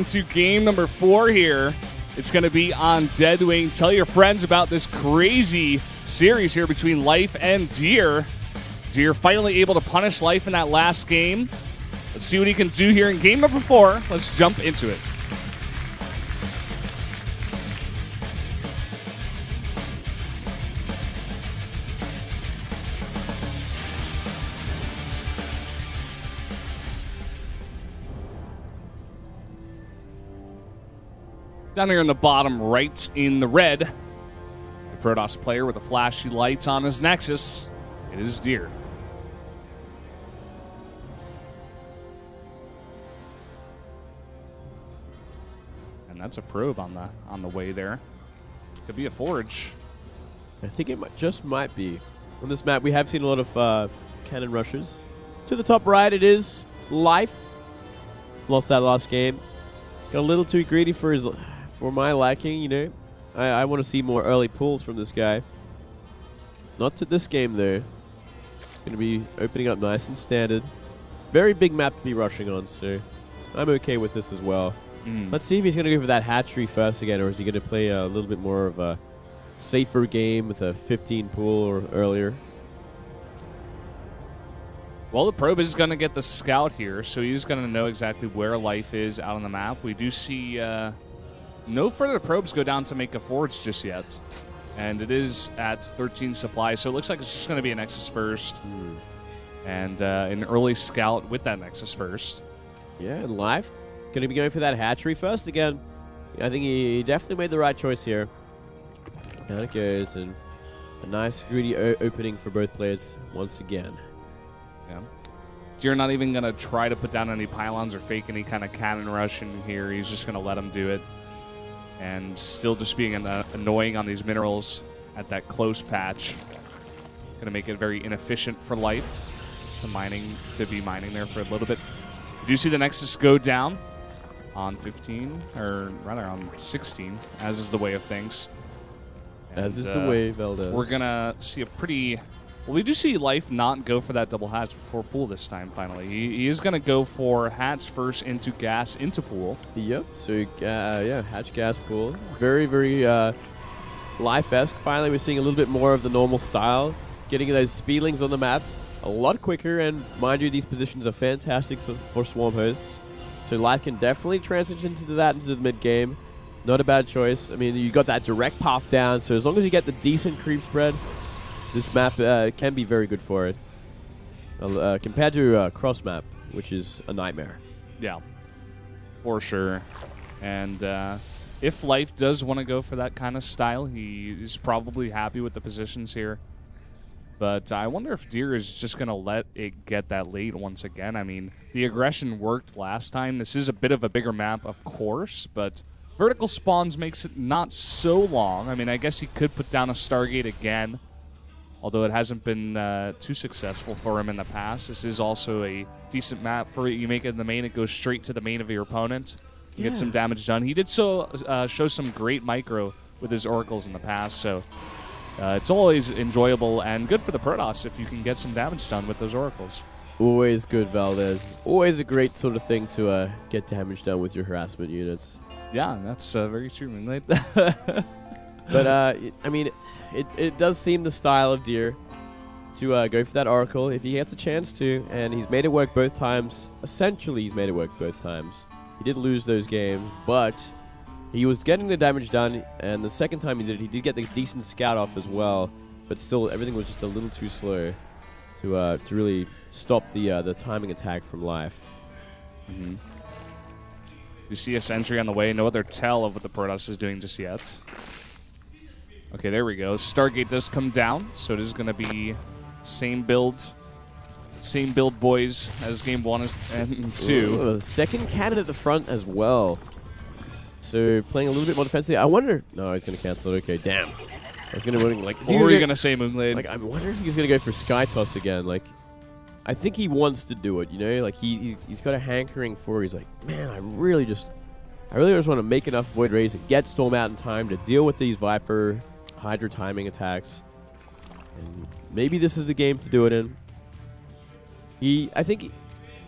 To game number 4 here. It's going to be on Deadwing. Tell your friends about this crazy series here between Life and Deer. Deer finally able to punish Life in that last game. Let's see what he can do here in game number 4. Let's jump into it. Down here in the bottom right in the red, the Protoss player with the flashy lights on his Nexus. It is Deer. And that's a probe on the way there. Could be a forge. I think it just might be. On this map, we have seen a lot of cannon rushes. To the top right, it is Life. Lost that last game. Got a little too greedy for my liking, you know. I want to see more early pulls from this guy. Not to this game, though. Going to be opening up nice and standard. Very big map to be rushing on, so I'm okay with this as well. Let's see if he's going to go for that hatchery first again, or is he going to play a little bit more of a safer game with a 15 pull or earlier? Well, the probe is going to get the scout here, so he's going to know exactly where Life is out on the map. We do see no further probes go down to make a forge just yet. And it is at 13 supply, so it looks like it's just going to be a Nexus first. And an early scout with that Nexus first. Yeah, and Life going to be going for that hatchery first again. I think he definitely made the right choice here. Down it goes, and a nice greedy opening for both players once again. Yeah. Deer not even going to try to put down any pylons or fake any kind of cannon rush in here. He's just going to let him do it. And still just being annoying on these minerals at that close patch. Going to make it very inefficient for Life to be mining there for a little bit. We do see the Nexus go down on 15, or rather on 16, as is the way of things. And, as is the way, Valdez. We're going to see a pretty... Well, we do see Life not go for that double hatch before pool this time, finally. He is going to go for hats first into gas, into pool. Yep, so, yeah, hatch, gas, pool. Very, very Life-esque. Finally, we're seeing a little bit more of the normal style. Getting those speedlings on the map a lot quicker, and mind you, these positions are fantastic for swarm hosts. So Life can definitely transition into that into the mid-game. Not a bad choice. I mean, you got that direct path down, so as long as you get the decent creep spread, this map can be very good for it. Compared to cross map, which is a nightmare. Yeah, for sure. And if Life does want to go for that kind of style, he is probably happy with the positions here. But I wonder if Deer is just going to let it get that late once again. I mean, the aggression worked last time. This is a bit of a bigger map, of course, but vertical spawns makes it not so long. I mean, I guess he could put down a Stargate again, although it hasn't been too successful for him in the past. This is also a decent map for it. You make it in the main, it goes straight to the main of your opponent. You get some damage done. He did show some great micro with his oracles in the past, so it's always enjoyable and good for the Protoss if you can get some damage done with those oracles. Always good, Valdez. Always a great sort of thing to get damage done with your harassment units. Yeah, that's very true, Moonlight. But, I mean, it does seem the style of Deer to go for that Oracle if he gets a chance to, and he's made it work both times. Essentially, he's made it work both times. He did lose those games, but he was getting the damage done, and the second time he did get the decent scout off as well, but still, everything was just a little too slow to really stop the timing attack from Life. You see a sentry on the way. No other tell of what the Protoss is doing just yet. Okay, there we go. Stargate does come down, so it is going to be same build boys as game 1 and 2. Ooh, second cannon at the front as well. So playing a little bit more defensively. I wonder. No, he's going to cancel it. Okay, damn. I was going to like. What were you going to say, Moonglade? Like, I wonder if he's going to go for Sky Toss again. Like, I think he wants to do it. You know, like he's got a hankering for. He's like, man, I really just want to make enough Void Rays to get Storm out in time to deal with these Viper Hydra timing attacks. And maybe this is the game to do it in. I think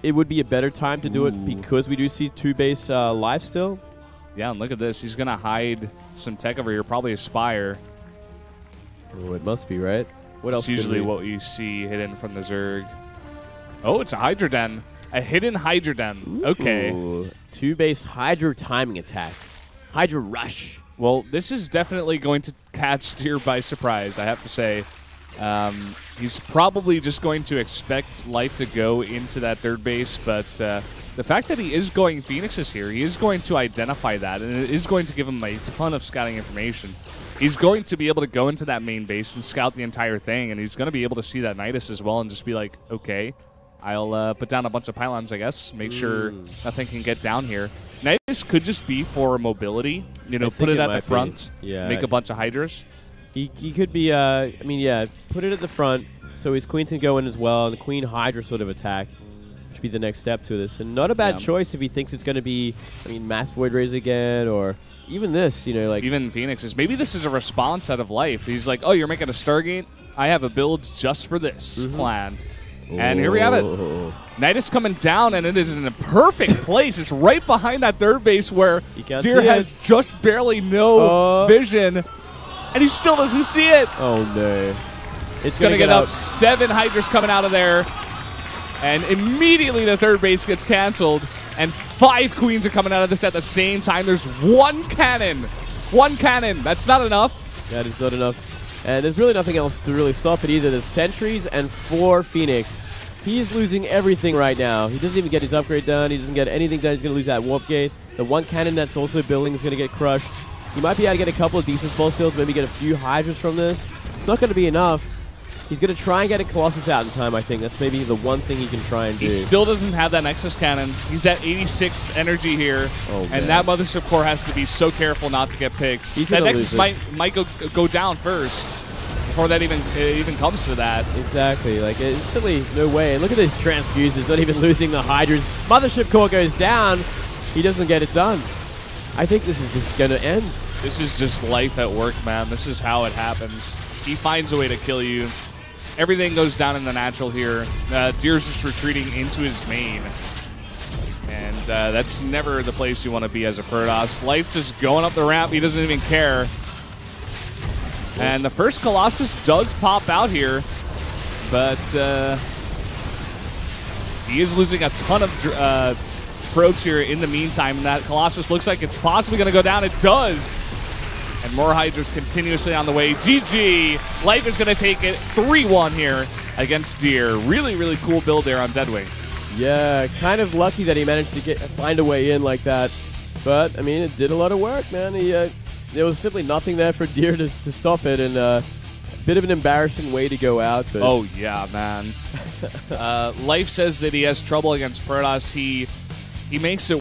it would be a better time to do it because we do see 2 base life still. Yeah, and look at this. He's going to hide some tech over here, probably a Spire. Oh, it must be, right? What else? It's usually what you see hidden from the Zerg. Oh, it's a Hydra Den. A hidden Hydra Den. Okay. 2 base Hydra timing attack. Hydra rush. Well, this is definitely going to catch Deer by surprise, I have to say. He's probably just going to expect Life to go into that 3rd base, but the fact that he is going Phoenixes here, he is going to identify that, and it is going to give him a ton of scouting information. He's going to be able to go into that main base and scout the entire thing, and he's going to be able to see that Nidus as well and just be like, okay, I'll put down a bunch of pylons, I guess, make sure nothing can get down here. Nidus could just be for mobility, you know, put it at the front, make a bunch of Hydras. He could be, I mean, yeah, put it at the front so his Queen can go in as well, and the Queen Hydra sort of attack should be the next step to this. And not a bad choice if he thinks it's going to be, I mean, Mass Void Rays again, or even this, you know, like... Even Phoenixes. Maybe this is a response out of Life. He's like, oh, you're making a Stargate? I have a build just for this planned. And here we have it. Nidus coming down, and it is in a perfect place. It's right behind that 3rd base where Deer has just barely no vision, and he still doesn't see it. Oh, no. It's going to get up 7 Hydras coming out of there, and immediately the 3rd base gets canceled, and 5 Queens are coming out of this at the same time. There's 1 cannon. 1 cannon. That's not enough. That is not enough. And there's really nothing else to really stop it either. There's sentries and 4 Phoenix. He's losing everything right now. He doesn't even get his upgrade done. He doesn't get anything done. He's going to lose that warp gate. The 1 cannon that's also building is going to get crushed. He might be able to get a couple of decent pulse kills, maybe get a few Hydras from this. It's not going to be enough. He's going to try and get a Colossus out in time, I think. That's maybe the one thing he can try and do. He still doesn't have that Nexus Cannon. He's at 86 energy here. And that Mothership Core has to be so careful not to get picked. That Nexus might go down first before that even comes to that. Exactly. Like, it's simply no way. And look at this Transfuses, not even losing the Hydras. Mothership Core goes down. He doesn't get it done. I think this is just going to end. This is just Life at work, man. This is how it happens. He finds a way to kill you. Everything goes down in the natural here. Deer's just retreating into his main. And that's never the place you want to be as a Protoss. Life just going up the ramp. He doesn't even care. And the first Colossus does pop out here. But he is losing a ton of probes here in the meantime. And that Colossus looks like it's possibly going to go down. It does. And more Hydras continuously on the way. GG! Life is going to take it 3-1 here against Deer. Really, really cool build there on Deadwing. Yeah, kind of lucky that he managed to find a way in like that. But, I mean, it did a lot of work, man. There was simply nothing there for Deer to stop it. And a bit of an embarrassing way to go out. But oh, yeah, man. Life says that he has trouble against Protoss. He makes it